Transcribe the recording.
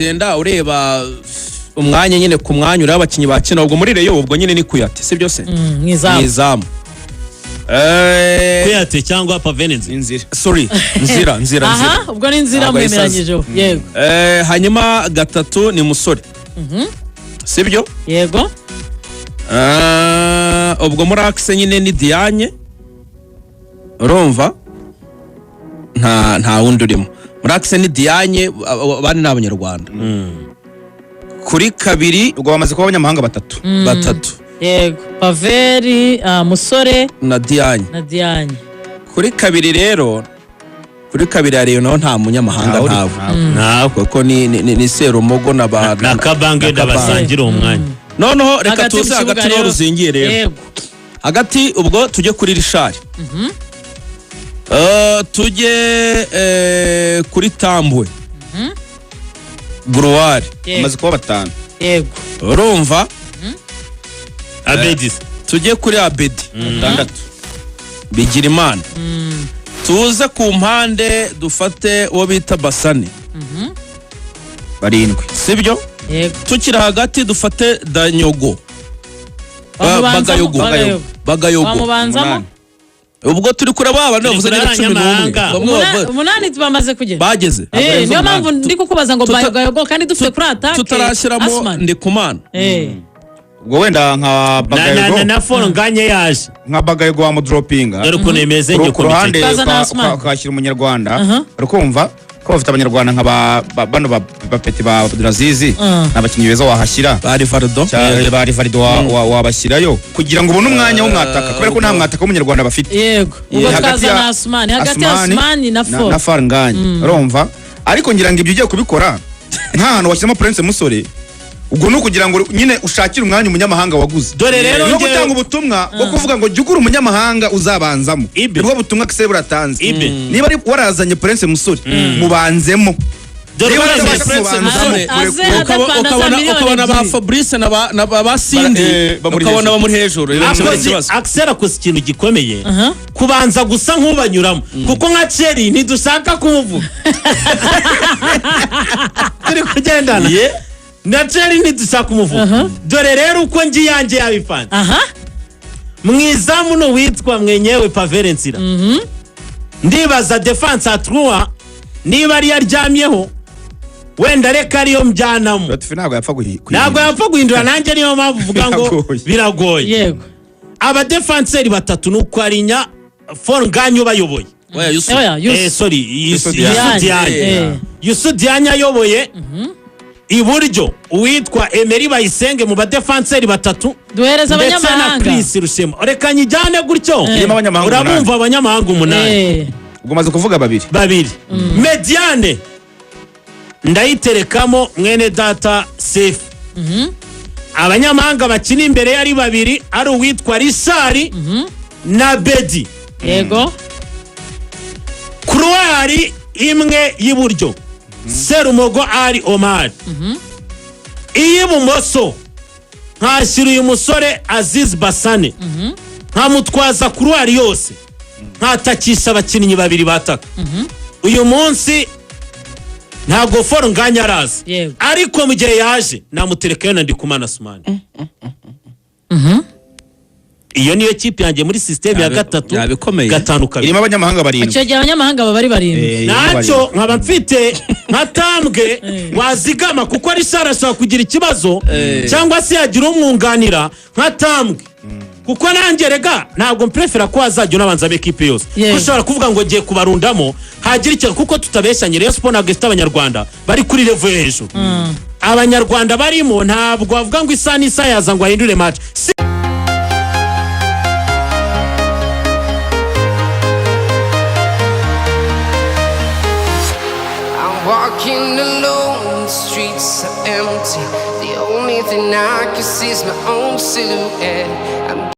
genda ureba umwanya nyine ku mwanya uri abakinyi bakina ubwo muri Rayon ubwo nyine ni kuyate sibyo se mwizamu kuyate cyangwa pavenenzi inzira sorry nzira aha ubwo ni inzira mwemeranyije yego hanyuma gatatu ni musore sibyo yego ubwo muri Axel nyine ni Diane urumva nta wundi urimo muri Axel ni Diane bari n'abanyarwanda kuri kabiri ubwo bamaze kuba abanyamahanga batatu yego Paveri musore na Diane kuri kabiri rero kuri kabiri Rayon naho nta munyamahanga ntavo kuko ni Serumogo na Kabange ndabasangira umwanya noneho reka tuze hagati no ruzingiye rero hagati ubwo tujye kuri Richard tujye kuri Tambwe Gruwari bamaze kuba batanu yego urumva Abedis tujye kuri Abedi batandatu bigira imana tuze ku mpande dufate uwo bita Basane barindwi sibyo tukira hagati dufate Danyogo Bagayogo ubwo turi kure baba navuze ni 11 umunani tubamaze kugera bageze niyo mpamvu ndi kukubaza ngo Bagayogo kandi dufite kuri attack tutarashyiramo Ndikumana ubwo wenda nka Bagayogo na nganye yaje nka Bagayogo wa mudropinga dore ko nemeze njye ku ruhande kwashyira umunyarwanda urukumva ko bafite abanyarwanda nka bano bapeti ba Drazizi n'abakinyi beza wahashyira bari Varido wabashyirayo kugira ngo ubone umwanya w'umwataka kubera ko nta mwataka w'umunyarwanda bafite yego ubwo kaza na Asmani hagati ya Asmani na Farnganye urumva ariko ngira ngo ibyo ugiye kubikora nk'ahantu washyiramo Prince Musore ubwo no kugira ngo nyine ushakire umwanya umunyamahanga waguze dore rero no gutanga ubutumwa bwo kuvuga ngo jugura umunyamahanga uzabanzamo nibwo butumwa kise buratanze niba ari warazanye Prince Musore mubanzemo dore ukabona ba Fabrice na ba Cindy ukabona bamuri hejuru Axel akoze ikintu gikomeye kubanza gusa nk'ubanyuramo kuko nka Thierry ntidushaka kumuvuga turi kugendana Nateri ntidushaka kumuvuga dore rero uko ngi yanjye yabifana mwizamu no witwa mwenyewe Paverensira ndibaza defense atruwa niba ari yaryamyeho wenda reka ariyo mjyanamo ntabwo yapfa guhindura nanjye niyo mpamvu uvuga ngo biragoye yego aba defenseur batatu nuko arinya Fornganye bayoboye Yusu Dianya ayoboye iburyo uwitwa Emery Bayisenge mu badefenseur batatu duhereza abanyamahanga ndetse na Chris Rushema reka nyijyane gutyo urabumva abanyamahanga umunani ubwo maze kuvuga babiri mediane ndayiterekamo mwene data safe abanyamahanga bakina imbere yari babiri ari uwitwa Richard na Bedi yego Croari imwe y'iburyo Serumogo ari Omar iyibumoso nkashyira uyu musore Aziz Basane nkamutwaza Croari yose nkatakisha abakinnyi babiri bataka uyu munsi ntago Fornganye arazi ariko mu gihe yaje namuterekayo na Ndikumana Asmani iyo niyo kipe yanjye muri system ya gatatu gatanu kabiri irimo abanyamahanga barindwi cyo gihe abanyamahanga baba bari barindwi nacyo nkaba mfite nka Tambwe wazigama kuko ari sarashaka kugira ikibazo cyangwa se yagira umwunganira nka Tambwe kuko nanjye rega ntabwo mprefera ko azajya nabanza bekipe yose ushobora kuvuga ngo ngiye kubarundamo hagira icyo kuko tutabeshanye Rayon Sport ntabwo ifite abanyarwanda bari kuri level hejuru abanyarwanda barimo ntabwo bavuga ngo isa n'isa yaza ngo ahindure match Walking alone, the streets are empty. The only thing I can see is my own silhouette.